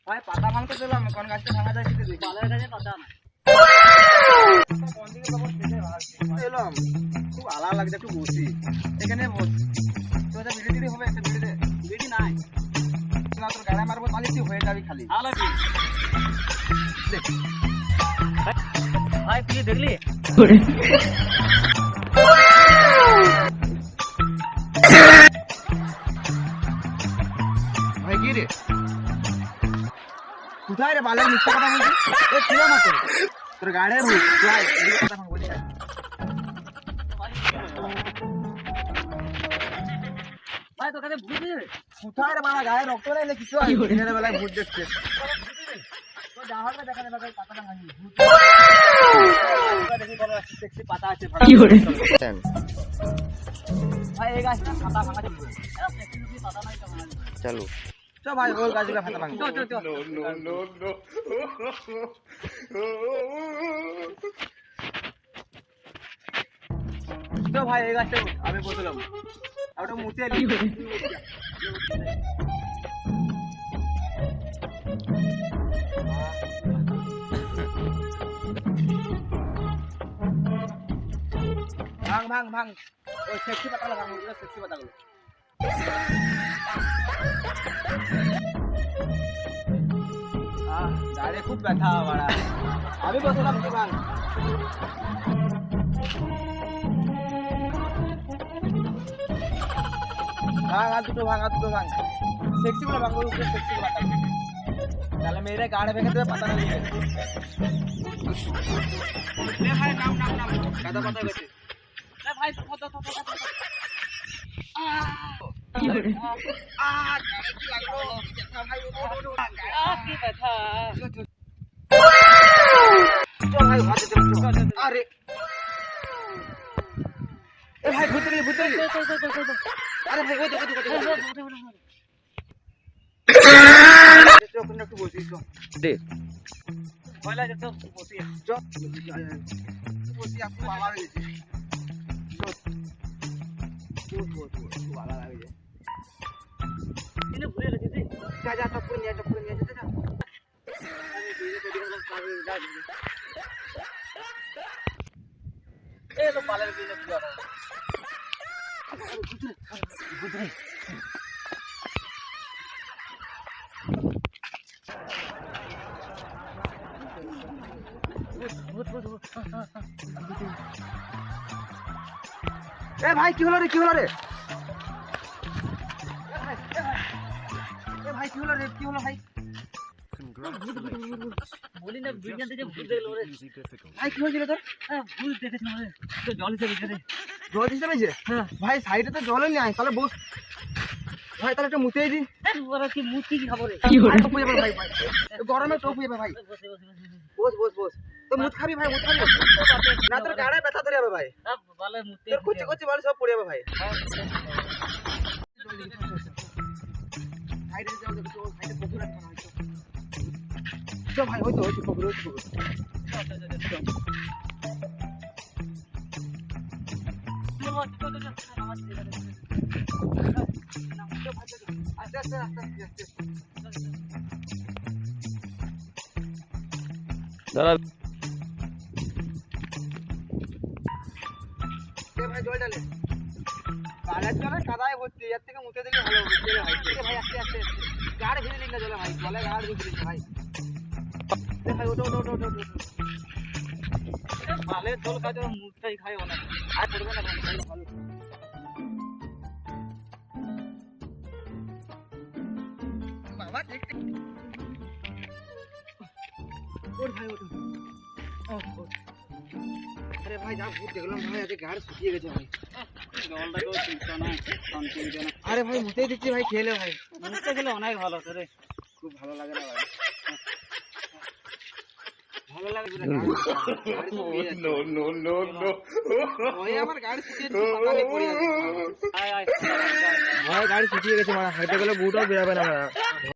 ভাই পাতা ভাঙতে চললাম, কোন গাছটা ভাঙা যায় সেটা দেখি। পালের গাছে পাতা না, কোন দিকে যাবো সেটাই ভাবছি। এলাম, খুব আলাদা লাগছে, একটু বসি এখানে বস। তো এটা ভিড়ে দিলে হবে, একটা ভিড়ে ভিড়ি নাই না, তোর গাড়ি মারবো তাহলে তুই হয়ে যাবি খালি। ভাই তুই দেখলি ভাই কি রে, কোথায় রে বালের মিথ্যা কথা বলছিস? এ ছিল না তোর গাড়ির ভূত, তুই এদিকে কথা ভাঙ বলি। ভাই তোর কাছে ভূত দিবে কোথায় রে বাবা, গায়ে রক্ত নেই না কিছু, দিনের বেলায় ভূত দেখছে। তো যা হবে দেখা যাবে, ভাই পাতাটা ভাঙি ভূত দেখি, বলো সেক্সি পাতা আছে কি করে। ভাই এই গাছটা পাতা ভাঙা যাবে, সেক্সি পাতা নাই তো ভাঙা যাবে। চলো তো ভাই ওই গাছগুলো পাতা ভাঙি। চল চল চল। তো ভাই এই গাছটা আমি বসলাম, আর ওটা মুতে নি। ভাঙ ভাঙ ভাঙ, ওই সেক্সি পাতাগুলো ভাঙ, ওগুলো সেক্সি পাতাগুলো। গাড়ি খুব ব্যথা বাড়া, আমি বসলাম কি ভাঙ। ভাঙ আর দুটো ভাঙ, আর দুটো ভাঙ, সেক্সি গুলো ভাঙ, উপরে সেক্সি পাতা, তাহলে মেয়েরা গাড়ি ভেঙে দেবে, পাতা না নিয়ে। ভাই নাম নাম নাম, কাদা পাতা গেছে ভাই। আরে ভাই ভূত গেলি, ভূত গেলি। আরে ভাই ওই দেখো একটু বসিস দে, ভয় লাগে তো বসি বসি, আপনি ভালো লাগছে। ভালো লাগছে ভুলে গেছি, যা যা টপ করে নিয়ে, টপ করে নিয়ে যা। এই তো পালের বিলে কি হবে, বুঝরে এ ভাই কি হলো রে, কি হলো রে, এ ভাই কি হলো রে, কি হলো ভাই? বলি না বিজ্ঞান থেকে ভূত দেখলো রে ভাই, কি হয়েছিল তোর? ভূত দেখেছি মানে তো জল হিসেবে রে, জল হিসেবে যে ভাই সাইডে তো জলই নেই, তাহলে বস ভাই, তাহলে একটা মুতেই দি। ওরা কি মুতি কি খাবো রে, কি হলো টপ হয়ে যাবে ভাই, ভাই গরমে টপ হয়ে যাবে ভাই। বস বস বস, তো মুত খাবি ভাই, মুত খাবি না, তোর গাড়ে ব্যথা ধরে যাবে ভাই, বালে মুতে তোর কুচি কুচি বাল সব পড়ে যাবে ভাই। সাইডে যাও, দেখো সাইডে পুকুর আছে না হয়তো। চল ভাই, ওই তো পুকুর, ওই পুকুর। আস্তে আস্তে আস্তে আস্তে দাঁড়া ভাই, জল ডালে কাদার জলে, কাদায় ভর্তি, এর থেকে মুতে দিলে ভালো হবে। ভাই আস্তে আস্তে গাড় ভিজে দিন না জলে ভাই, জলে গাড় ভিজে দিন ভাই। ভাই ওটো ওটো ওটো ওটো, পালের জল খাই তো মুখটাই খাই অনেক, আর পড়বে না ভাই, ভালো। বাবা দেখতে ওর ভাই ওটো, আরে ভাই যা ভূত দেখলাম ভাই, আজকে গাড় শুকিয়ে গেছে ভাই। জলটা কেউ চিন্তা না, শান্তি না। আরে ভাই মুতেই দিচ্ছি ভাই, খেলে ভাই, মুতে খেলে অনেক ভালো রে, খুব ভালো লাগে না ভাই, ভালো লাগে পুরো গাড়ি। নো নো নো নো, ওই আমার গাড়ি শুকিয়ে পাতালে পড়ে আছে ভাই, গাড়ি শুকিয়ে গেছে মানে, হাঁটতে গেলে বুটও বেরাবে না।